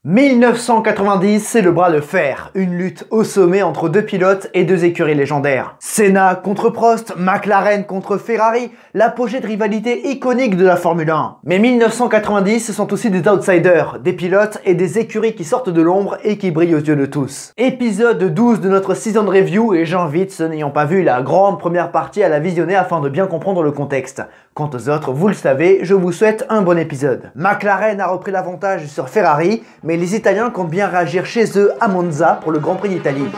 1990, c'est le bras de fer, une lutte au sommet entre deux pilotes et deux écuries légendaires. Senna contre Prost, McLaren contre Ferrari, l'apogée de rivalité iconique de la Formule 1. Mais 1990, ce sont aussi des outsiders, des pilotes et des écuries qui sortent de l'ombre et qui brillent aux yeux de tous. Épisode 12 de notre season review et j'invite ceux n'ayant pas vu la grande première partie à la visionner afin de bien comprendre le contexte. Quant aux autres, vous le savez, je vous souhaite un bon épisode. McLaren a repris l'avantage sur Ferrari, mais les Italiens comptent bien réagir chez eux à Monza pour le Grand Prix d'Italie.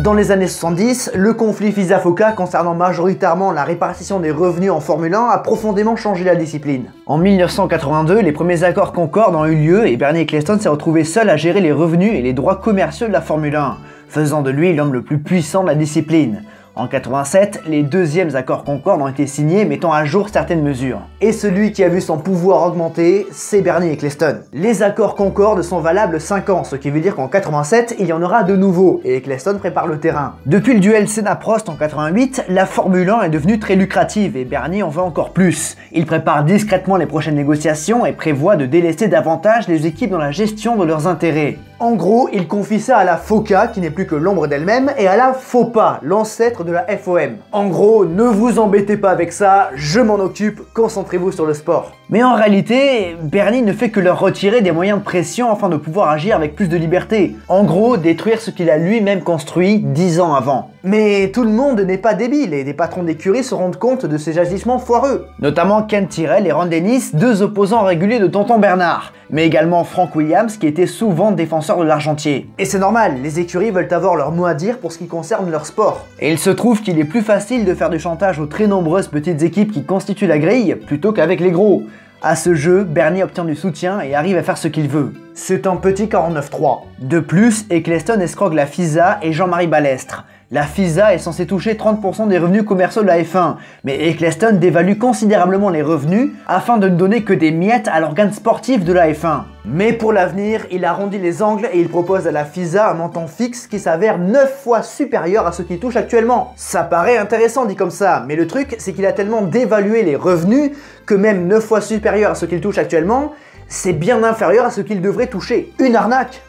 Dans les années 70, le conflit FISA-FOCA concernant majoritairement la répartition des revenus en Formule 1 a profondément changé la discipline. En 1982, les premiers accords Concorde ont eu lieu et Bernie Ecclestone s'est retrouvé seul à gérer les revenus et les droits commerciaux de la Formule 1, faisant de lui l'homme le plus puissant de la discipline. En 87, les deuxièmes accords Concorde ont été signés mettant à jour certaines mesures. Et celui qui a vu son pouvoir augmenter, c'est Bernie Ecclestone. Les accords Concorde sont valables 5 ans, ce qui veut dire qu'en 87, il y en aura de nouveaux, et Ecclestone prépare le terrain. Depuis le duel Senna-Prost en 88, la Formule 1 est devenue très lucrative et Bernie en veut encore plus. Il prépare discrètement les prochaines négociations et prévoit de délaisser davantage les équipes dans la gestion de leurs intérêts. En gros, il confie ça à la FOCA, qui n'est plus que l'ombre d'elle-même, et à la FOPA, l'ancêtre de la FOM. En gros, ne vous embêtez pas avec ça, je m'en occupe, concentrez-vous sur le sport. Mais en réalité, Bernie ne fait que leur retirer des moyens de pression afin de pouvoir agir avec plus de liberté. En gros, détruire ce qu'il a lui-même construit 10 ans avant. Mais tout le monde n'est pas débile et des patrons d'écurie se rendent compte de ces agissements foireux. Notamment Ken Tyrrell et Ron Dennis, deux opposants réguliers de Tonton Bernard. Mais également Frank Williams qui était souvent défenseur de l'argentier. Et c'est normal, les écuries veulent avoir leur mot à dire pour ce qui concerne leur sport. Et il se trouve qu'il est plus facile de faire du chantage aux très nombreuses petites équipes qui constituent la grille plutôt qu'avec les gros. À ce jeu, Bernie obtient du soutien et arrive à faire ce qu'il veut. C'est un petit 49-3. De plus, Ecclestone escroque la FISA et Jean-Marie Balestre. La FISA est censée toucher 30% des revenus commerciaux de la F1, mais Ecclestone dévalue considérablement les revenus afin de ne donner que des miettes à l'organe sportif de la F1. Mais pour l'avenir, il arrondit les angles et il propose à la FISA un montant fixe qui s'avère 9 fois supérieur à ce qu'il touche actuellement. Ça paraît intéressant dit comme ça, mais le truc c'est qu'il a tellement dévalué les revenus que même 9 fois supérieur à ce qu'il touche actuellement, c'est bien inférieur à ce qu'il devrait toucher. Une arnaque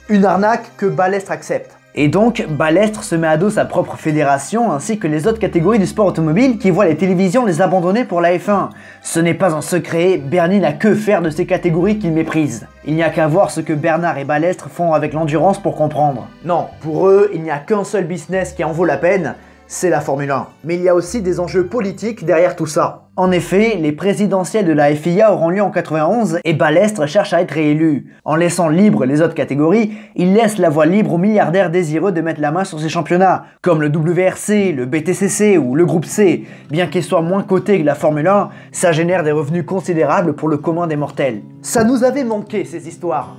que Balestre accepte. Et donc, Balestre se met à dos sa propre fédération ainsi que les autres catégories du sport automobile qui voient les télévisions les abandonner pour la F1. Ce n'est pas un secret, Bernie n'a que faire de ces catégories qu'il méprise. Il n'y a qu'à voir ce que Bernard et Balestre font avec l'endurance pour comprendre. Non, pour eux, il n'y a qu'un seul business qui en vaut la peine, c'est la Formule 1. Mais il y a aussi des enjeux politiques derrière tout ça. En effet, les présidentielles de la FIA auront lieu en 91 et Balestre cherche à être réélu. En laissant libre les autres catégories, il laisse la voie libre aux milliardaires désireux de mettre la main sur ces championnats, comme le WRC, le BTCC ou le Groupe C. Bien qu'ils soient moins cotés que la Formule 1, ça génère des revenus considérables pour le commun des mortels. Ça nous avait manqué ces histoires.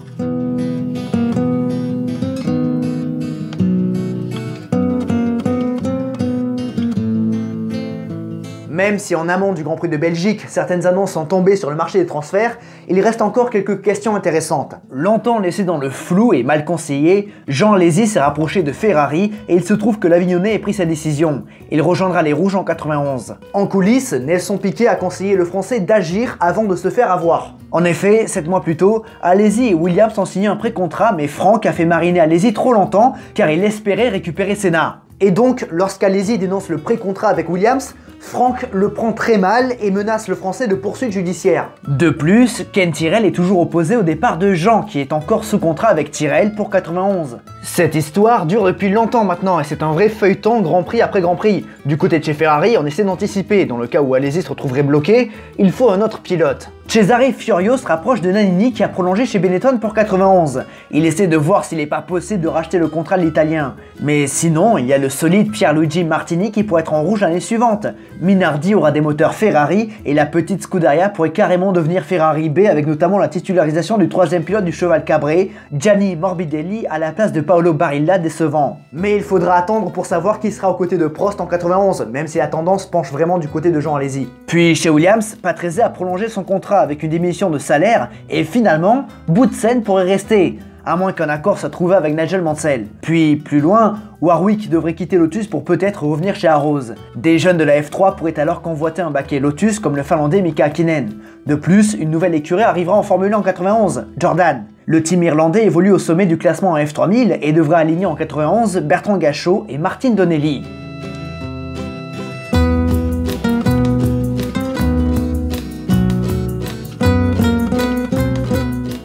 Même si en amont du Grand Prix de Belgique, certaines annonces sont tombées sur le marché des transferts, il reste encore quelques questions intéressantes. Longtemps laissé dans le flou et mal conseillé, Jean Alesi s'est rapproché de Ferrari et il se trouve que l'Avignonnais ait pris sa décision. Il rejoindra les Rouges en 91. En coulisses, Nelson Piquet a conseillé le Français d'agir avant de se faire avoir. En effet, 7 mois plus tôt, Alesi et Williams ont signé un pré-contrat, mais Frank a fait mariner Alesi trop longtemps car il espérait récupérer Senna. Et donc, lorsqu'Alesi dénonce le pré-contrat avec Williams, Frank le prend très mal et menace le Français de poursuites judiciaires. De plus, Ken Tyrrell est toujours opposé au départ de Jean, qui est encore sous contrat avec Tyrrell pour 91. Cette histoire dure depuis longtemps maintenant et c'est un vrai feuilleton Grand Prix après Grand Prix. Du côté de chez Ferrari, on essaie d'anticiper. Dans le cas où Alesi se retrouverait bloqué, il faut un autre pilote. Cesare Fiorio se rapproche de Nannini qui a prolongé chez Benetton pour 91. Il essaie de voir s'il n'est pas possible de racheter le contrat de l'Italien. Mais sinon, il y a le solide Pierluigi Martini qui pourrait être en rouge l'année suivante. Minardi aura des moteurs Ferrari et la petite Scuderia pourrait carrément devenir Ferrari B avec notamment la titularisation du troisième pilote du cheval cabré, Gianni Morbidelli à la place de Paolo Barilla décevant. Mais il faudra attendre pour savoir qui sera aux côtés de Prost en 91, même si la tendance penche vraiment du côté de Jean Alesi. Puis chez Williams, Patrese a prolongé son contrat avec une diminution de salaire et finalement, Boutsen pourrait rester, à moins qu'un accord soit trouvé avec Nigel Mansell. Puis plus loin, Warwick devrait quitter Lotus pour peut-être revenir chez Arrows. Des jeunes de la F3 pourraient alors convoiter un baquet Lotus comme le Finlandais Mika Hakkinen. De plus, une nouvelle écurie arrivera en Formule 1 en 91, Jordan. Le team irlandais évolue au sommet du classement en F3000 et devra aligner en 91 Bertrand Gachot et Martin Donnelly.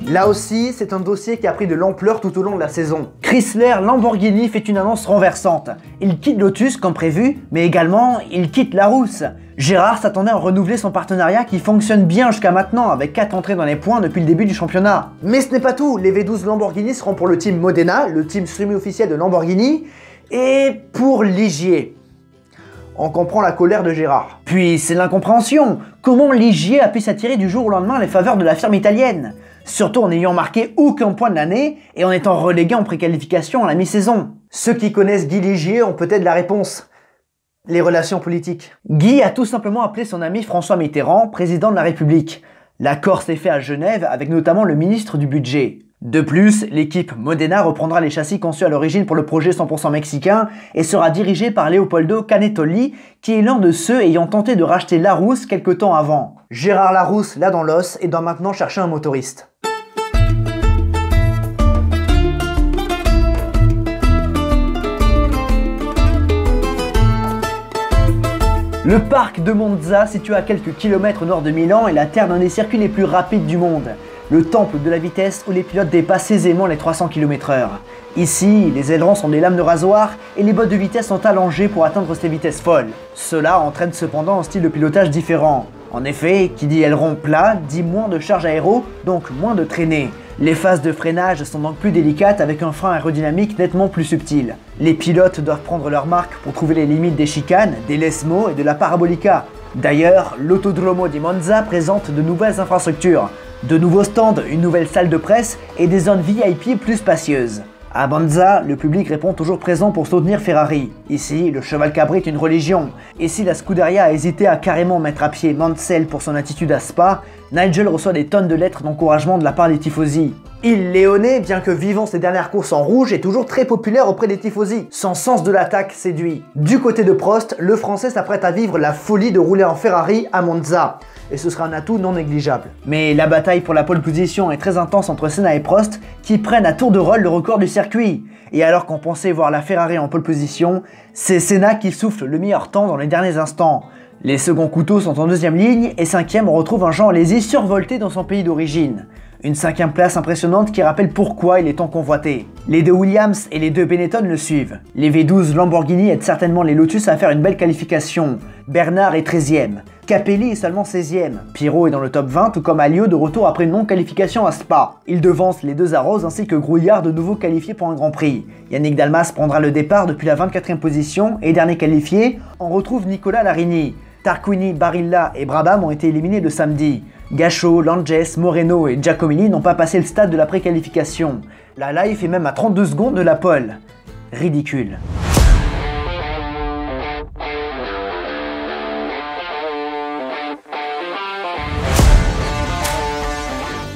Là aussi, c'est un dossier qui a pris de l'ampleur tout au long de la saison. Chrysler Lamborghini fait une annonce renversante. Il quitte Lotus comme prévu, mais également, il quitte Larousse. Gérard s'attendait à renouveler son partenariat qui fonctionne bien jusqu'à maintenant, avec 4 entrées dans les points depuis le début du championnat. Mais ce n'est pas tout, les V12 Lamborghini seront pour le team Modena, le team semi-officiel de Lamborghini, et pour Ligier. On comprend la colère de Gérard. Puis c'est l'incompréhension. Comment Ligier a pu s'attirer du jour au lendemain les faveurs de la firme italienne? Surtout en n'ayant marqué aucun point de l'année et en étant relégué en préqualification à la mi-saison. Ceux qui connaissent Guy Ligier ont peut-être la réponse. Les relations politiques. Guy a tout simplement appelé son ami François Mitterrand, président de la République. L'accord s'est fait à Genève avec notamment le ministre du Budget. De plus, l'équipe Modena reprendra les châssis conçus à l'origine pour le projet 100% mexicain et sera dirigée par Leopoldo Canettoli, qui est l'un de ceux ayant tenté de racheter Larousse quelque temps avant. Gérard Larousse l'a dans l'os et doit maintenant chercher un motoriste. Le parc de Monza, situé à quelques kilomètres au nord de Milan, est la terre d'un des circuits les plus rapides du monde. Le temple de la vitesse où les pilotes dépassent aisément les 300 km/h. Ici, les ailerons sont des lames de rasoir et les bottes de vitesse sont allongées pour atteindre ces vitesses folles. Cela entraîne cependant un style de pilotage différent. En effet, qui dit aileron plat dit moins de charge aéro, donc moins de traînée. Les phases de freinage sont donc plus délicates avec un frein aérodynamique nettement plus subtil. Les pilotes doivent prendre leur marque pour trouver les limites des chicanes, des Lesmo et de la Parabolica. D'ailleurs, l'Autodromo di Monza présente de nouvelles infrastructures. De nouveaux stands, une nouvelle salle de presse et des zones VIP plus spacieuses. À Monza, le public répond toujours présent pour soutenir Ferrari. Ici, le cheval cabré est une religion. Et si la Scuderia a hésité à carrément mettre à pied Mansell pour son attitude à Spa, Nigel reçoit des tonnes de lettres d'encouragement de la part des tifosi. Il Léoné, bien que vivant ses dernières courses en rouge, est toujours très populaire auprès des tifosi. Son sens de l'attaque séduit. Du côté de Prost, le Français s'apprête à vivre la folie de rouler en Ferrari à Monza. Et ce sera un atout non négligeable. Mais la bataille pour la pole position est très intense entre Senna et Prost, qui prennent à tour de rôle le record du circuit. Et alors qu'on pensait voir la Ferrari en pole position, c'est Senna qui souffle le meilleur temps dans les derniers instants. Les seconds couteaux sont en deuxième ligne, et cinquième on retrouve un Jean Alesi survolté dans son pays d'origine. Une 5e place impressionnante qui rappelle pourquoi il est tant convoité. Les deux Williams et les deux Benetton le suivent. Les V12 Lamborghini aident certainement les Lotus à faire une belle qualification. Bernard est 13e. Capelli est seulement 16e. Pirot est dans le top 20, tout comme Alliot de retour après une non-qualification à Spa. Il devance les deux Arrows ainsi que Grouillard de nouveau qualifié pour un Grand Prix. Yannick Dalmas prendra le départ depuis la 24e position et dernier qualifié, on retrouve Nicolas Larini. Tarquini, Barilla et Brabham ont été éliminés le samedi. Gachot, Langes, Moreno et Giacomini n'ont pas passé le stade de la préqualification. La life est même à 32 secondes de la pole. Ridicule.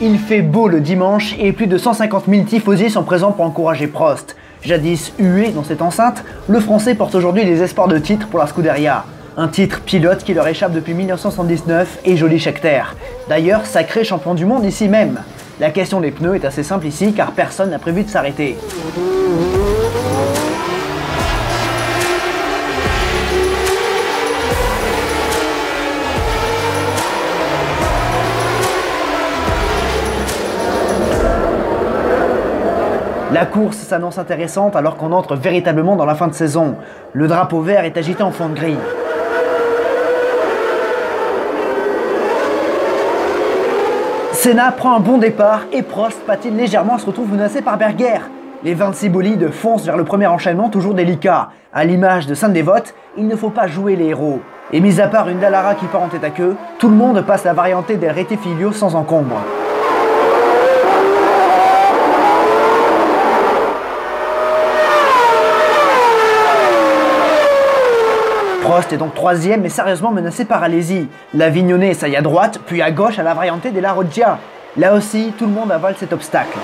Il fait beau le dimanche et plus de 150 000 tifosi sont présents pour encourager Prost. Jadis hué dans cette enceinte, le Français porte aujourd'hui les espoirs de titre pour la Scuderia. Un titre pilote qui leur échappe depuis 1979 et joli Scheckter. D'ailleurs, sacré champion du monde ici même. La question des pneus est assez simple ici car personne n'a prévu de s'arrêter. La course s'annonce intéressante alors qu'on entre véritablement dans la fin de saison. Le drapeau vert est agité en fond de grille. Senna prend un bon départ et Prost patine légèrement et se retrouve menacé par Berger. Les 26 bolides foncent vers le premier enchaînement toujours délicat. À l'image de Sainte-Dévote, il ne faut pas jouer les héros. Et mis à part une Dallara qui part en tête à queue, tout le monde passe la variante del Rettifilo sans encombre. Prost est donc troisième mais sérieusement menacé par Alesi. L'Avignonais essaye à droite, puis à gauche à la variante della Roggia. Là aussi, tout le monde avale cet obstacle.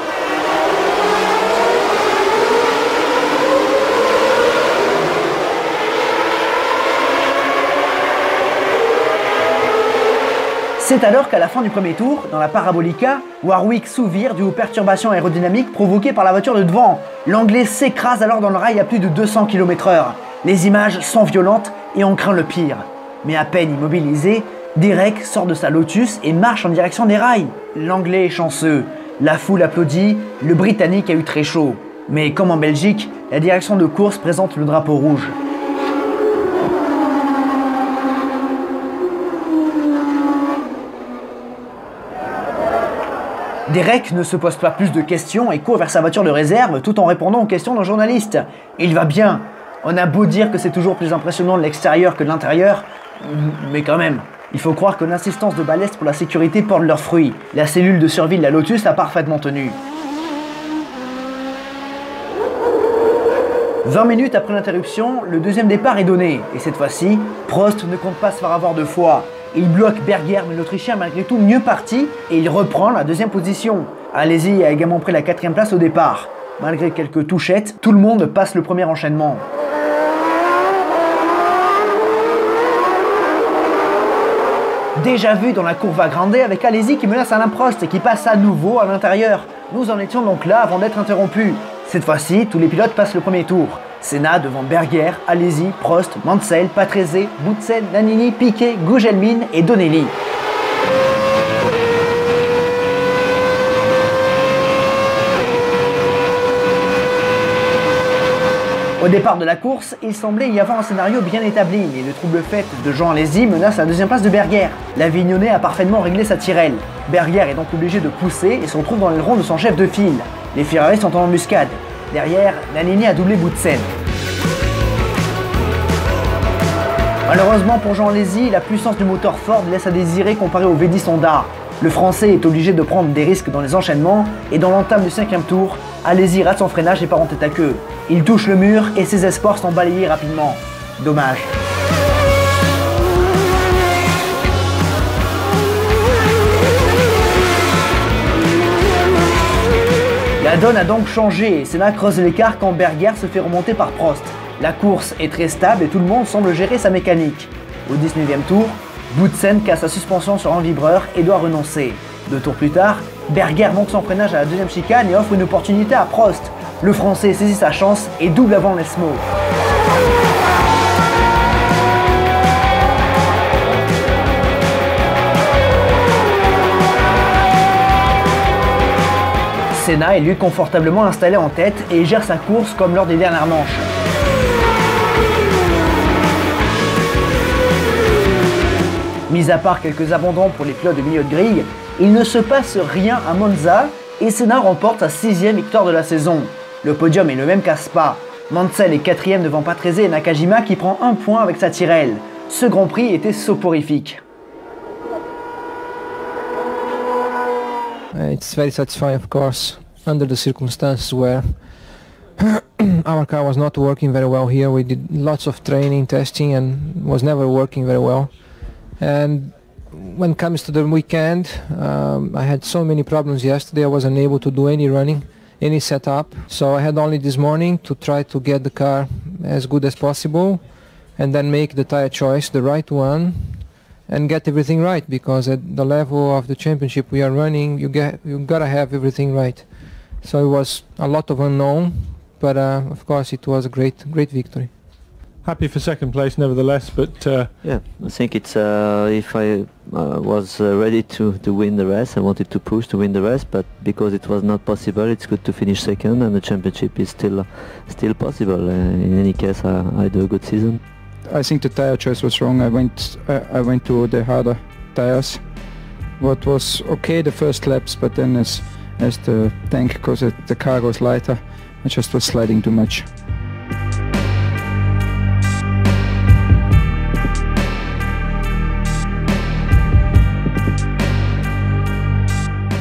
C'est alors qu'à la fin du premier tour, dans la Parabolica, Warwick sous-vire dû aux perturbations aérodynamiques provoquées par la voiture de devant. L'Anglais s'écrase alors dans le rail à plus de 200 km/h. Les images sont violentes et on craint le pire. Mais à peine immobilisé, Derek sort de sa Lotus et marche en direction des rails. L'Anglais est chanceux. La foule applaudit, le Britannique a eu très chaud. Mais comme en Belgique, la direction de course présente le drapeau rouge. Derek ne se pose pas plus de questions et court vers sa voiture de réserve tout en répondant aux questions d'un journaliste. Il va bien. On a beau dire que c'est toujours plus impressionnant de l'extérieur que de l'intérieur, mais quand même. Il faut croire que l'insistance de ballast pour la sécurité porte leurs fruits. La cellule de survie de la Lotus a parfaitement tenu. 20 minutes après l'interruption, le deuxième départ est donné. Et cette fois-ci, Prost ne compte pas se faire avoir deux fois. Il bloque Berger, mais l'Autrichien est malgré tout mieux parti et il reprend la deuxième position. Alesi a également pris la quatrième place au départ. Malgré quelques touchettes, tout le monde passe le premier enchaînement. Déjà vu dans la Curva Grande avec Alesi qui menace Alain Prost et qui passe à nouveau à l'intérieur. Nous en étions donc là avant d'être interrompus. Cette fois-ci, tous les pilotes passent le premier tour. Senna devant Berger, Alesi, Prost, Mansell, Patrese, Boutsen, Nannini, Piquet, Gugelmin et Donelli. Au départ de la course, il semblait y avoir un scénario bien établi, mais le trouble fait de Jean Alesi menace la deuxième place de Berger. L'Avignonais a parfaitement réglé sa tirelle. Berger est donc obligé de pousser et se retrouve dans l'aileron de son chef de file. Les Ferrari sont en embuscade. Derrière, Nannini a doublé Boutsen. Malheureusement pour Jean Alesi, la puissance du moteur Ford laisse à désirer comparé au V10 Honda. Le Français est obligé de prendre des risques dans les enchaînements et dans l'entame du 5e tour, Alesi rate son freinage et part en tête à queue. Il touche le mur et ses espoirs sont balayés rapidement. Dommage. La donne a donc changé et Senna creuse l'écart quand Berger se fait remonter par Prost. La course est très stable et tout le monde semble gérer sa mécanique. Au 19e tour, Boutsen casse sa suspension sur un vibreur et doit renoncer. 2 tours plus tard, Berger manque son freinage à la deuxième chicane et offre une opportunité à Prost. Le Français saisit sa chance et double avant l'Esmo. Senna est lui confortablement installé en tête et gère sa course comme lors des dernières manches. Mis à part quelques abandons pour les pilotes de milieu de grille, il ne se passe rien à Monza et Senna remporte sa 6e victoire de la saison. Le podium est le même qu'à Spa. Mansell est 4e devant Patrese et Nakajima qui prend 1 point avec sa Tyrrell. Ce Grand Prix était soporifique. It's very satisfying, of course, under the circumstances where our car was not working very well here. We did lots of training, testing, and was never working very well. And when it comes to the weekend, I had so many problems yesterday. I wasn't able to do any running, any setup. So I had only this morning to try to get the car as good as possible and then make the tire choice, the right one, and get everything right, because at the level of the championship we are running, you gotta have everything right. So it was a lot of unknown, but of course it was a great victory. Happy for second place nevertheless, but yeah, I think it's if I was ready to win the race, I wanted to push to win the race, but because it was not possible, it's good to finish second, and the championship is still possible. In any case, I do a good season. I think the tire choice was wrong. I went to the harder tires, what was okay the first laps, but then as the tank goes, the car goes lighter, I just was sliding too much.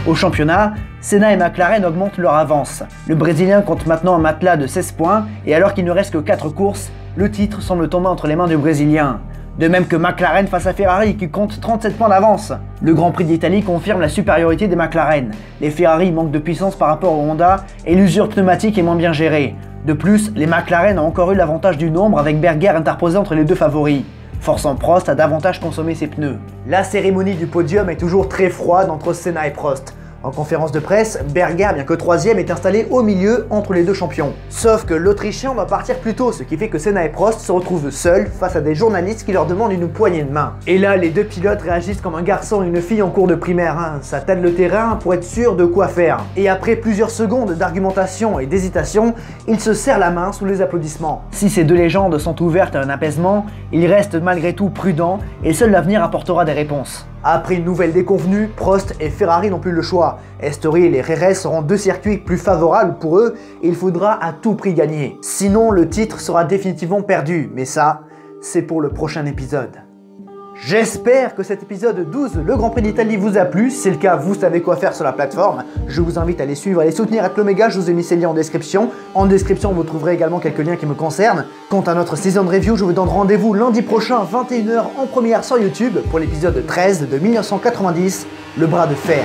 Au championnat, Senna et McLaren augmentent leur avance. Le Brésilien compte maintenant un matelas de 16 points et alors qu'il ne reste que 4 courses, le titre semble tomber entre les mains du Brésilien. De même que McLaren face à Ferrari qui compte 37 points d'avance. Le Grand Prix d'Italie confirme la supériorité des McLaren. Les Ferrari manquent de puissance par rapport aux Honda et l'usure pneumatique est moins bien gérée. De plus, les McLaren ont encore eu l'avantage du nombre avec Berger interposé entre les deux favoris, forçant Prost à davantage consommer ses pneus. La cérémonie du podium est toujours très froide entre Senna et Prost. En conférence de presse, Berger, bien que troisième, est installé au milieu entre les deux champions. Sauf que l'Autrichien doit partir plus tôt, ce qui fait que Senna et Prost se retrouvent seuls face à des journalistes qui leur demandent une poignée de main. Et là, les deux pilotes réagissent comme un garçon et une fille en cours de primaire. Ça tâte le terrain pour être sûr de quoi faire. Et après plusieurs secondes d'argumentation et d'hésitation, ils se serrent la main sous les applaudissements. Si ces deux légendes sont ouvertes à un apaisement, ils restent malgré tout prudents et seul l'avenir apportera des réponses. Après une nouvelle déconvenue, Prost et Ferrari n'ont plus le choix. Estoril et Jerez seront deux circuits plus favorables pour eux et il faudra à tout prix gagner. Sinon, le titre sera définitivement perdu, mais ça, c'est pour le prochain épisode. J'espère que cet épisode 12, le Grand Prix d'Italie, vous a plu. Si c'est le cas, vous savez quoi faire sur la plateforme. Je vous invite à les suivre et à les soutenir avec l'Omega. Je vous ai mis ces liens en description. En description, vous trouverez également quelques liens qui me concernent. Quant à notre saison de review, je vous donne rendez-vous lundi prochain à 21 h en première sur YouTube pour l'épisode 13 de 1990, le bras de fer.